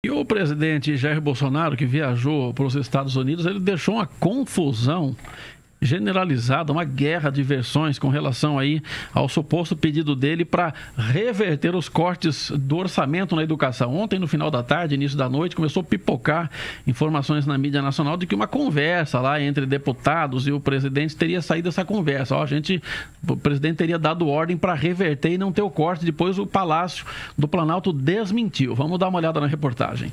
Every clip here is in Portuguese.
E o presidente Jair Bolsonaro, que viajou para os Estados Unidos, ele deixou uma confusão generalizada, uma guerra de versões com relação aí ao suposto pedido dele para reverter os cortes do orçamento na educação. Ontem, no final da tarde, início da noite, começou a pipocar informações na mídia nacional de que uma conversa lá entre deputados e o presidente teria saído essa conversa. O presidente teria dado ordem para reverter e não ter o corte. Depois o Palácio do Planalto desmentiu. Vamos dar uma olhada na reportagem.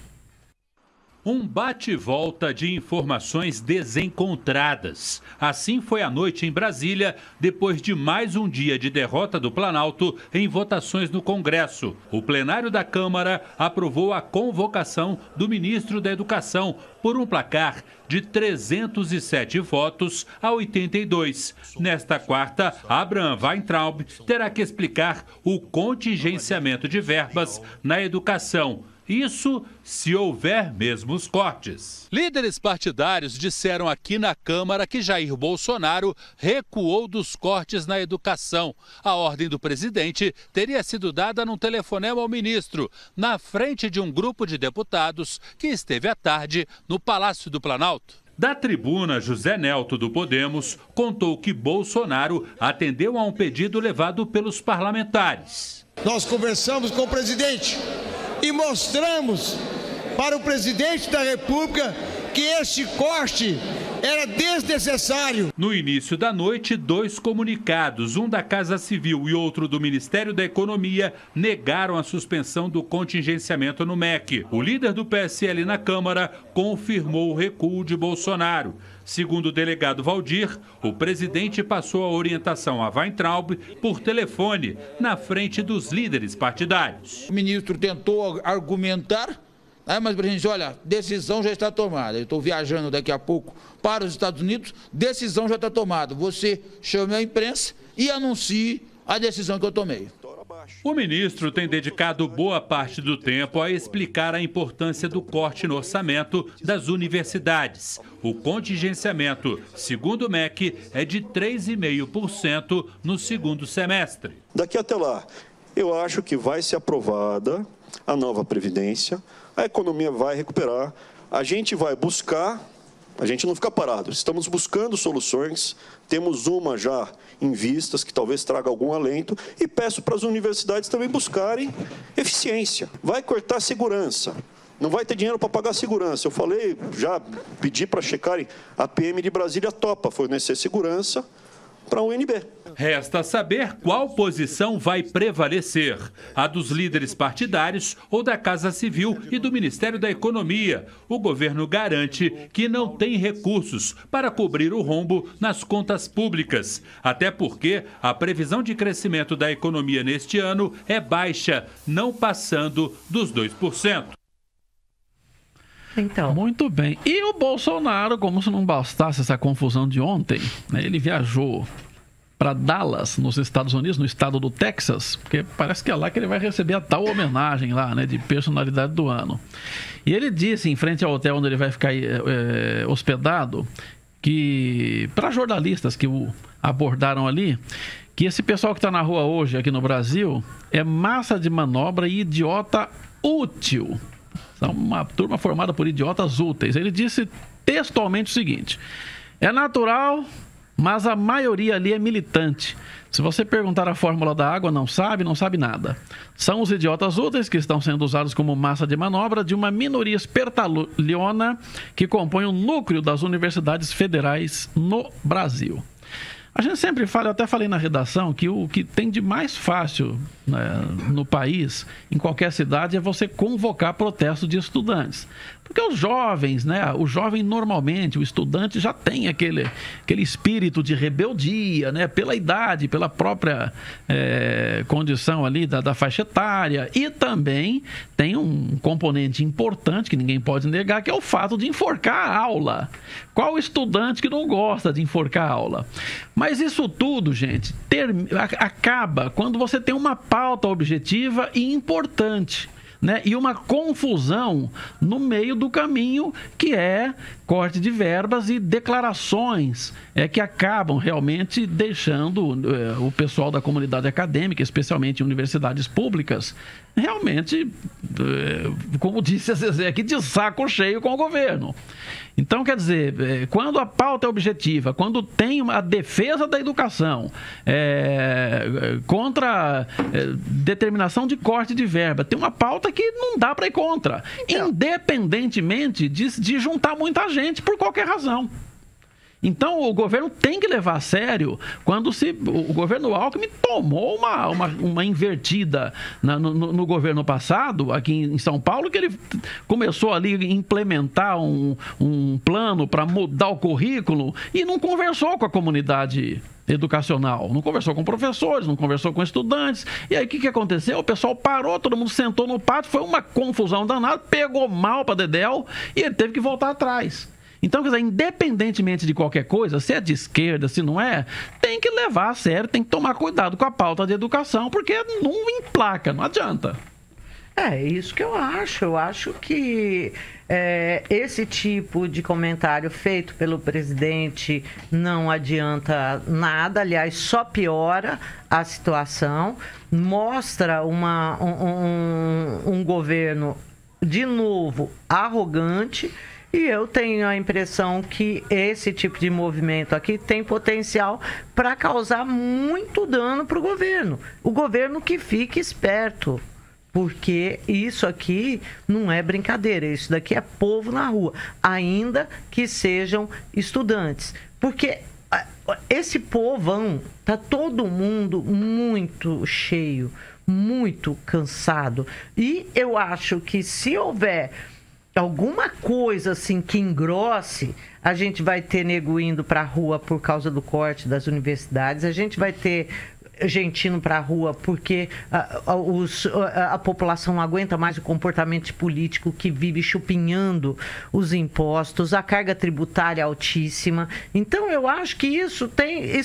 Um bate-volta de informações desencontradas. Assim foi a noite em Brasília, depois de mais um dia de derrota do Planalto em votações no Congresso. O plenário da Câmara aprovou a convocação do ministro da Educação por um placar de 307 votos a 82. Nesta quarta, Abraham Weintraub terá que explicar o contingenciamento de verbas na educação. Isso se houver mesmo os cortes. Líderes partidários disseram aqui na Câmara que Jair Bolsonaro recuou dos cortes na educação. A ordem do presidente teria sido dada num telefonema ao ministro, na frente de um grupo de deputados que esteve à tarde no Palácio do Planalto. Da tribuna, José Nelto, do Podemos, contou que Bolsonaro atendeu a um pedido levado pelos parlamentares. Nós conversamos com o presidente e mostramos para o presidente da República que este corte era desnecessário. No início da noite, 2 comunicados, um da Casa Civil e outro do Ministério da Economia, negaram a suspensão do contingenciamento no MEC. O líder do PSL na Câmara confirmou o recuo de Bolsonaro. Segundo o delegado Valdir, o presidente passou a orientação a Weintraub por telefone, na frente dos líderes partidários. O ministro tentou argumentar, mas, presidente, olha, decisão já está tomada. Eu estou viajando daqui a pouco para os Estados Unidos, decisão já está tomada. Você chame a imprensa e anuncie a decisão que eu tomei. O ministro tem dedicado boa parte do tempo a explicar a importância do corte no orçamento das universidades. O contingenciamento, segundo o MEC, é de 3,5% no segundo semestre. Daqui até lá, eu acho que vai ser aprovada a nova Previdência, a economia vai recuperar, a gente vai buscar, a gente não fica parado, estamos buscando soluções, temos uma já em vistas, que talvez traga algum alento, e peço para as universidades também buscarem eficiência. Vai cortar segurança, não vai ter dinheiro para pagar segurança. Eu falei, já pedi para checarem, a PM de Brasília topa fornecer segurança para a UNB. Resta saber qual posição vai prevalecer, a dos líderes partidários ou da Casa Civil e do Ministério da Economia. O governo garante que não tem recursos para cobrir o rombo nas contas públicas, até porque a previsão de crescimento da economia neste ano é baixa, não passando dos 2%. Então. Muito bem. E o Bolsonaro, como se não bastasse essa confusão de ontem, né, ele viajou para Dallas, nos Estados Unidos, no estado do Texas, porque parece que é lá que ele vai receber a tal homenagem lá, né, de personalidade do ano. E ele disse, em frente ao hotel onde ele vai ficar hospedado, que para jornalistas que o abordaram ali, que esse pessoal que está na rua hoje aqui no Brasil é massa de manobra e idiota útil. São uma turma formada por idiotas úteis. Ele disse textualmente o seguinte: é natural, mas a maioria ali é militante. Se você perguntar a fórmula da água, não sabe nada. São os idiotas úteis que estão sendo usados como massa de manobra de uma minoria espertalhona que compõe o núcleo das universidades federais no Brasil. A gente sempre fala, eu até falei na redação, que o que tem de mais fácil, né, no país, em qualquer cidade, é você convocar protesto de estudantes. Porque os jovens, né, o jovem normalmente, o estudante já tem aquele espírito de rebeldia, né, pela idade, pela própria condição ali da faixa etária. E também tem um componente importante que ninguém pode negar, que é o fato de enforcar a aula. Qual estudante que não gosta de enforcar a aula? Mas isso tudo, gente, acaba quando você tem uma pauta objetiva e importante. né? E uma confusão no meio do caminho, que é corte de verbas e declarações que acabam realmente deixando o pessoal da comunidade acadêmica, especialmente em universidades públicas, realmente, como disse a Zezé aqui, de saco cheio com o governo. Então, quer dizer, quando a pauta é objetiva, quando tem a defesa da educação contra determinação de corte de verba, tem uma pauta que não dá para ir contra, independentemente de juntar muita gente por qualquer razão. Então, o governo tem que levar a sério quando o governo Alckmin tomou uma invertida no governo passado, aqui em São Paulo, que ele começou ali a implementar um plano para mudar o currículo e não conversou com a comunidade educacional, não conversou com professores, não conversou com estudantes. E aí o que aconteceu? O pessoal parou, todo mundo sentou no pátio, foi uma confusão danada, pegou mal para dedéu e ele teve que voltar atrás. Então, quer dizer, independentemente de qualquer coisa, se é de esquerda, se não é, tem que levar a sério, tem que tomar cuidado com a pauta de educação, porque não emplaca, não adianta. É isso que eu acho. Eu acho que esse tipo de comentário feito pelo presidente não adianta nada, aliás, só piora a situação, mostra um governo, de novo, arrogante. E eu tenho a impressão que esse tipo de movimento aqui tem potencial para causar muito dano para o governo. O governo que fique esperto, porque isso aqui não é brincadeira, isso daqui é povo na rua, ainda que sejam estudantes. Porque esse povão, tá todo mundo muito cheio, muito cansado. E eu acho que se houver alguma coisa assim que engrosse, a gente vai ter nego indo para a rua por causa do corte das universidades, a gente vai ter gente indo para a rua porque a população não aguenta mais o comportamento político que vive chupinhando os impostos, a carga tributária altíssima. Então eu acho que isso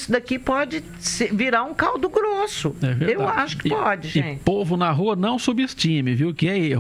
daqui pode virar um caldo grosso. Eu acho que pode, gente. E povo na rua não subestime, viu? Que é erro.